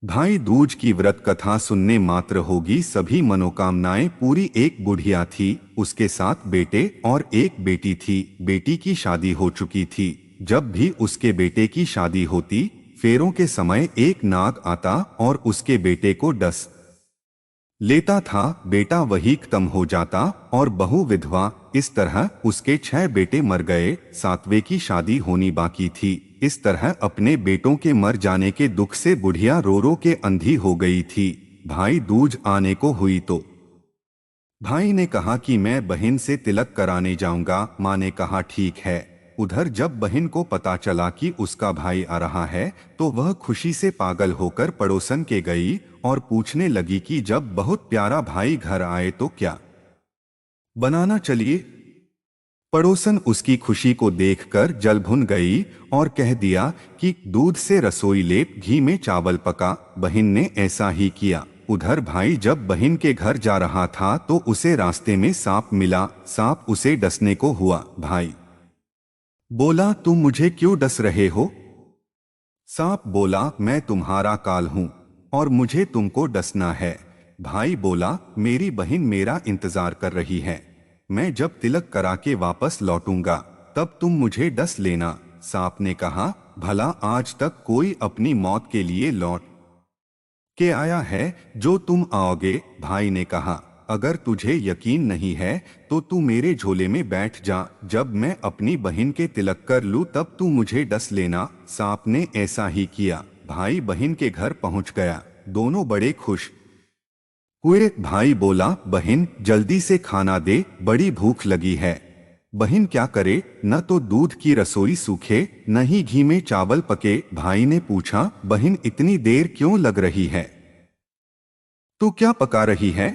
भाई दूज की व्रत कथा सुनने मात्र होगी सभी मनोकामनाएं पूरी। एक बुढ़िया थी, उसके 7 बेटे और एक बेटी थी। बेटी की शादी हो चुकी थी। जब भी उसके बेटे की शादी होती, फेरों के समय एक नाग आता और उसके बेटे को डस लेता था। बेटा वही खत्म हो जाता और बहू विधवा। इस तरह उसके 6 बेटे मर गए, 7वें की शादी होनी बाकी थी। इस तरह अपने बेटों के मर जाने के दुख से बुढ़िया रो रो के अंधी हो गई थी। भाई दूज आने को हुई तो भाई ने कहा कि मैं बहन से तिलक कराने जाऊंगा। माँ ने कहा ठीक है। उधर जब बहन को पता चला कि उसका भाई आ रहा है तो वह खुशी से पागल होकर पड़ोसन के गई और पूछने लगी कि जब बहुत प्यारा भाई घर आए तो क्या बनाना चलिए। पड़ोसन उसकी खुशी को देखकर जल भुन गई और कह दिया कि दूध से रसोई लेप, घी में चावल पका। बहन ने ऐसा ही किया। उधर भाई जब बहन के घर जा रहा था तो उसे रास्ते में सांप मिला। सांप उसे डसने को हुआ। भाई बोला, तुम मुझे क्यों डस रहे हो? सांप बोला, मैं तुम्हारा काल हूं और मुझे तुमको डसना है। भाई बोला, मेरी बहन मेरा इंतजार कर रही है। मैं जब तिलक करा के वापस लौटूंगा तब तुम मुझे डस लेना। सांप ने कहा, भला आज तक कोई अपनी मौत के लिए लौट के आया है जो तुम आओगे? भाई ने कहा, अगर तुझे यकीन नहीं है तो तू मेरे झोले में बैठ जा। जब मैं अपनी बहन के तिलक कर लूं तब तू मुझे डस लेना। सांप ने ऐसा ही किया। भाई बहन के घर पहुंच गया। दोनों बड़े खुश हुए। भाई बोला, बहन जल्दी से खाना दे, बड़ी भूख लगी है। बहन क्या करे, न तो दूध की रसोई सूखे न ही घी में चावल पके। भाई ने पूछा, बहन इतनी देर क्यों लग रही है? तू क्या पका रही है?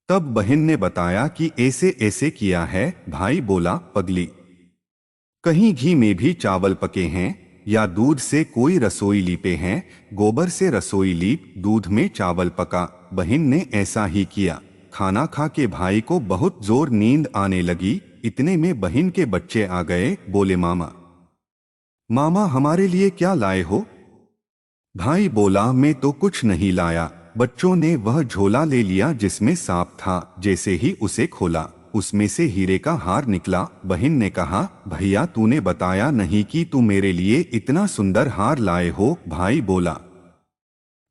तब बहन ने बताया कि ऐसे ऐसे किया है। भाई बोला, पगली, कहीं घी में भी चावल पके हैं या दूध से कोई रसोई लीपे हैं? गोबर से रसोई लीप, दूध में चावल पका। बहन ने ऐसा ही किया। खाना खा के भाई को बहुत जोर नींद आने लगी। इतने में बहन के बच्चे आ गए। बोले, मामा मामा हमारे लिए क्या लाए हो? भाई बोला, मैं तो कुछ नहीं लाया। बच्चों ने वह झोला ले लिया जिसमें सांप था। जैसे ही उसे खोला उसमें से हीरे का हार निकला। बहन ने कहा, भैया तूने बताया नहीं कि तू मेरे लिए इतना सुंदर हार लाए हो। भाई बोला,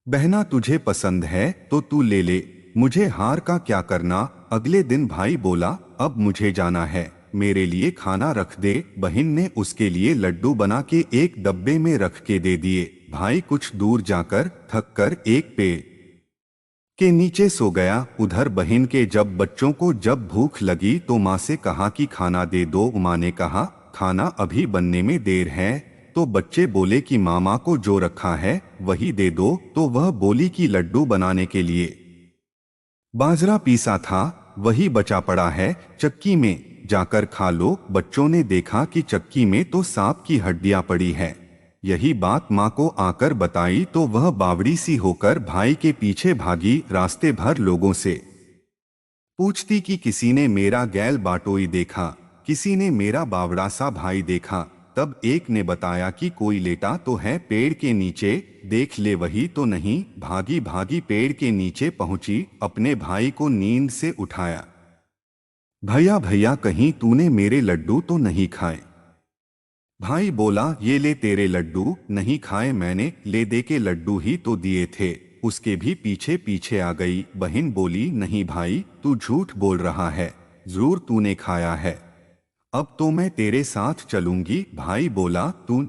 बहना तुझे पसंद है तो तू ले ले, मुझे हार का क्या करना। अगले दिन भाई बोला, अब मुझे जाना है, मेरे लिए खाना रख दे। बहन ने उसके लिए लड्डू बना के एक डब्बे में रख के दे दिए। भाई कुछ दूर जाकर थक कर एक पेड़ के नीचे सो गया। उधर बहन के जब बच्चों को जब भूख लगी तो माँ से कहा कि खाना दे दो। माँ ने कहा, खाना अभी बनने में देर है। तो बच्चे बोले कि मामा को जो रखा है वही दे दो। तो वह बोली कि लड्डू बनाने के लिए बाजरा पीसा था वही बचा पड़ा है, चक्की में जाकर खा लो। बच्चों ने देखा कि चक्की में तो सांप की हड्डियां पड़ी है। यही बात माँ को आकर बताई तो वह बावड़ी सी होकर भाई के पीछे भागी। रास्ते भर लोगों से पूछती कि किसी ने मेरा गैल बाटोई देखा, किसी ने मेरा बावड़ा सा भाई देखा। तब एक ने बताया कि कोई लेटा तो है पेड़ के नीचे, देख ले वही तो नहीं। भागी भागी पेड़ के नीचे पहुंची, अपने भाई को नींद से उठाया। भैया भैया कहीं तूने मेरे लड्डू तो नहीं खाए? भाई बोला, ये ले तेरे लड्डू। नहीं खाए मैंने, ले दे के लड्डू ही तो दिए थे। उसके भी पीछे पीछे आ गई। बहन बोली, नहीं भाई तू झूठ बोल रहा है, जरूर तूने खाया है। अब तो मैं तेरे साथ चलूंगी। भाई बोला, तू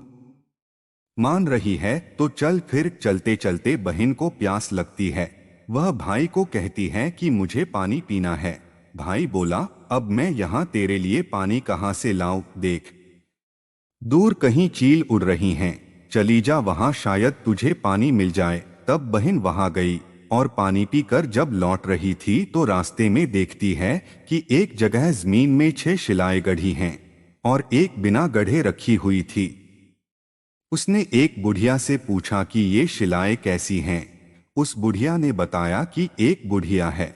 मान रही है तो चल। फिर चलते चलते बहन को प्यास लगती है। वह भाई को कहती है कि मुझे पानी पीना है। भाई बोला, अब मैं यहाँ तेरे लिए पानी कहाँ से लाऊं? देख दूर कहीं चील उड़ रही हैं, चली जा वहां, शायद तुझे पानी मिल जाए। तब बहन वहां गई और पानी पीकर जब लौट रही थी तो रास्ते में देखती है कि एक जगह जमीन में 6 शिलाएं गढ़ी हैं और एक बिना गढ़े रखी हुई थी। उसने एक बुढ़िया से पूछा कि ये शिलाएं कैसी हैं? उस बुढ़िया ने बताया कि एक बुढ़िया है,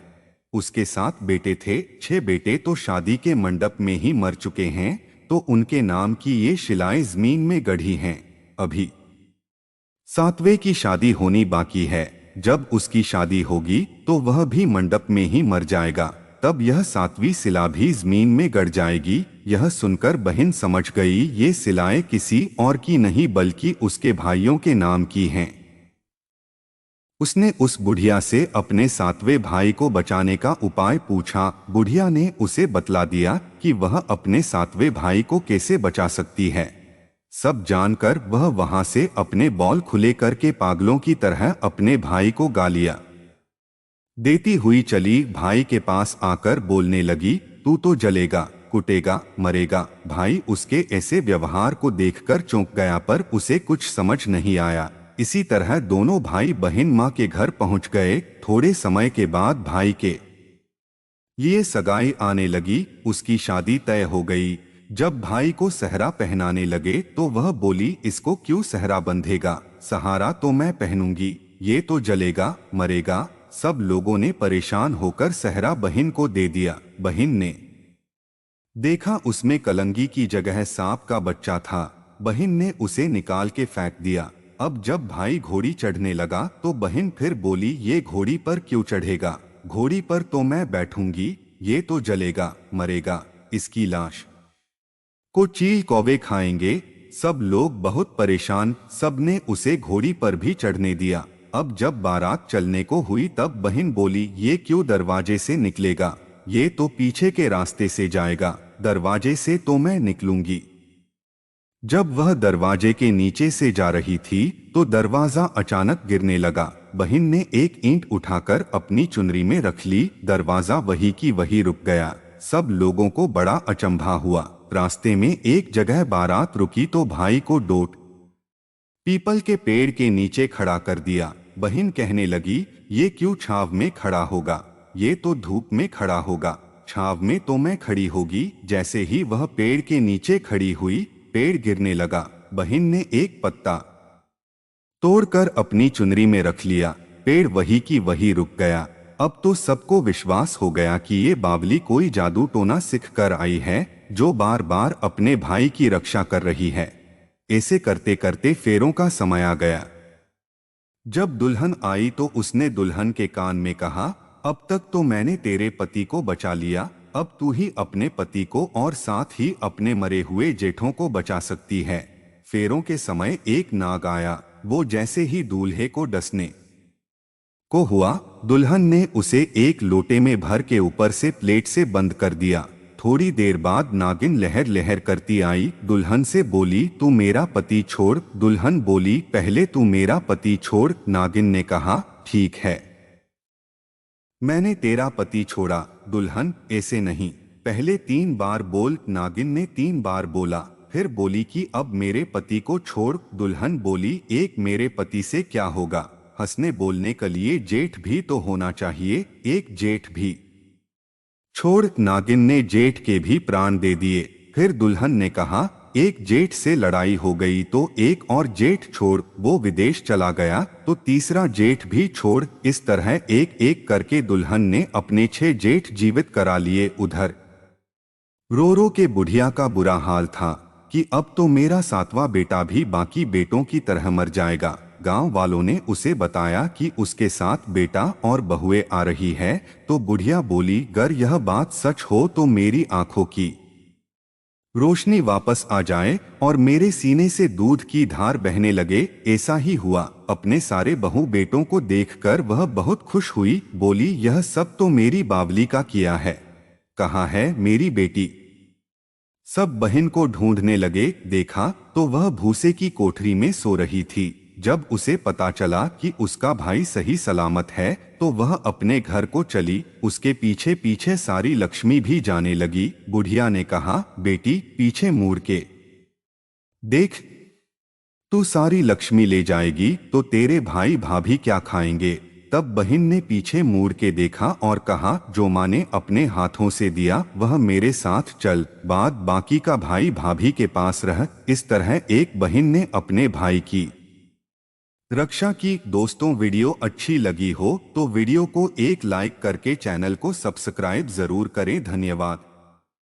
उसके 7 बेटे थे। 6 बेटे तो शादी के मंडप में ही मर चुके हैं, तो उनके नाम की ये शिलाएं जमीन में गढ़ी हैं। अभी सातवें की शादी होनी बाकी है। जब उसकी शादी होगी तो वह भी मंडप में ही मर जाएगा। तब यह सातवीं सिला भी जमीन में गड़ जाएगी। यह सुनकर बहन समझ गई ये सिलाएं किसी और की नहीं बल्कि उसके भाइयों के नाम की हैं। उसने उस बुढ़िया से अपने सातवें भाई को बचाने का उपाय पूछा। बुढ़िया ने उसे बतला दिया कि वह अपने सातवें भाई को कैसे बचा सकती है। सब जानकर वह वहां से अपने बॉल खुले करके पागलों की तरह अपने भाई को गालियां देती हुई चली भाई के पास आकर बोलने लगी, तू तो जलेगा, कुटेगा, मरेगा। भाई उसके ऐसे व्यवहार को देखकर चौंक गया पर उसे कुछ समझ नहीं आया। इसी तरह दोनों भाई बहन मां के घर पहुंच गए। थोड़े समय के बाद भाई के लिए सगाई आने लगी। उसकी शादी तय हो गई। जब भाई को सहरा पहनाने लगे तो वह बोली, इसको क्यों सहरा बंधेगा? सहारा तो मैं पहनूंगी, ये तो जलेगा, मरेगा। सब लोगों ने परेशान होकर सहरा बहन को दे दिया। बहन ने देखा उसमें कलंगी की जगह सांप का बच्चा था। बहन ने उसे निकाल के फेंक दिया। अब जब भाई घोड़ी चढ़ने लगा तो बहन फिर बोली, ये घोड़ी पर क्यों चढ़ेगा? घोड़ी पर तो मैं बैठूंगी, ये तो जलेगा, मरेगा। इसकी लाश को चील कौवे खाएंगे। सब लोग बहुत परेशान। सबने उसे घोड़ी पर भी चढ़ने दिया। अब जब बारात चलने को हुई तब बहन बोली, ये क्यों दरवाजे से निकलेगा? ये तो पीछे के रास्ते से जाएगा। दरवाजे से तो मैं निकलूंगी। जब वह दरवाजे के नीचे से जा रही थी तो दरवाजा अचानक गिरने लगा। बहन ने एक ईंट उठाकर अपनी चुनरी में रख ली। दरवाजा वही की वही रुक गया। सब लोगों को बड़ा अचंभा हुआ। रास्ते में एक जगह बारात रुकी तो भाई को डोट पीपल के पेड़ के नीचे खड़ा कर दिया। बहन कहने लगी, ये क्यों छाव में खड़ा होगा? ये तो धूप में खड़ा होगा। छाव में तो मैं खड़ी होगी। जैसे ही वह पेड़ के नीचे खड़ी हुई, पेड़ गिरने लगा। बहन ने एक पत्ता तोड़कर अपनी चुनरी में रख लिया। पेड़ वही की वही रुक गया। अब तो सबको विश्वास हो गया कि ये बावली कोई जादू टोना सीख कर आई है जो बार बार अपने भाई की रक्षा कर रही है। ऐसे करते करते फेरों का समय आ गया। जब दुल्हन आई तो उसने दुल्हन के कान में कहा, अब तक तो मैंने तेरे पति को बचा लिया, अब तू ही अपने पति को और साथ ही अपने मरे हुए जेठों को बचा सकती है। फेरों के समय एक नाग आया। वो जैसे ही दूल्हे को डसने को हुआ, दुल्हन ने उसे एक लोटे में भर के ऊपर से प्लेट से बंद कर दिया। थोड़ी देर बाद नागिन लहर लहर करती आई। दुल्हन से बोली, तू मेरा पति छोड़। दुल्हन बोली, पहले तू मेरा पति छोड़। नागिन ने कहा, ठीक है, मैंने तेरा पति छोड़ा। दुल्हन, ऐसे नहीं, पहले 3 बार बोल। नागिन ने 3 बार बोला। फिर बोली कि अब मेरे पति को छोड़। दुल्हन बोली, एक मेरे पति से क्या होगा? हंसने बोलने के लिए जेठ भी तो होना चाहिए, एक जेठ भी छोड़। नागिन ने जेठ के भी प्राण दे दिए। फिर दुल्हन ने कहा, एक जेठ से लड़ाई हो गई तो एक और जेठ छोड़। वो विदेश चला गया तो तीसरा जेठ भी छोड़। इस तरह एक एक करके दुल्हन ने अपने 6 जेठ जीवित करा लिए। उधर रो रो के बुढ़िया का बुरा हाल था कि अब तो मेरा 7वां बेटा भी बाकी बेटों की तरह मर जाएगा। गांव वालों ने उसे बताया कि उसके साथ बेटा और बहुएं आ रही है तो बुढ़िया बोली, अगर यह बात सच हो तो मेरी आंखों की रोशनी वापस आ जाए और मेरे सीने से दूध की धार बहने लगे। ऐसा ही हुआ। अपने सारे बहू बेटों को देखकर वह बहुत खुश हुई। बोली, यह सब तो मेरी बावली का किया है। कहाँ है मेरी बेटी? सब बहन को ढूंढने लगे। देखा तो वह भूसे की कोठरी में सो रही थी। जब उसे पता चला कि उसका भाई सही सलामत है तो वह अपने घर को चली। उसके पीछे पीछे सारी लक्ष्मी भी जाने लगी। बुढ़िया ने कहा, बेटी पीछे मुड़ के देख, तू सारी लक्ष्मी ले जाएगी तो तेरे भाई भाभी क्या खाएंगे? तब बहन ने पीछे मुड़ के देखा और कहा, जो माँ ने अपने हाथों से दिया वह मेरे साथ चल, बाद बाकी का भाई भाभी के पास रह। इस तरह एक बहन ने अपने भाई की रक्षा की। दोस्तों, वीडियो अच्छी लगी हो तो वीडियो को एक लाइक करके चैनल को सब्सक्राइब जरूर करें। धन्यवाद।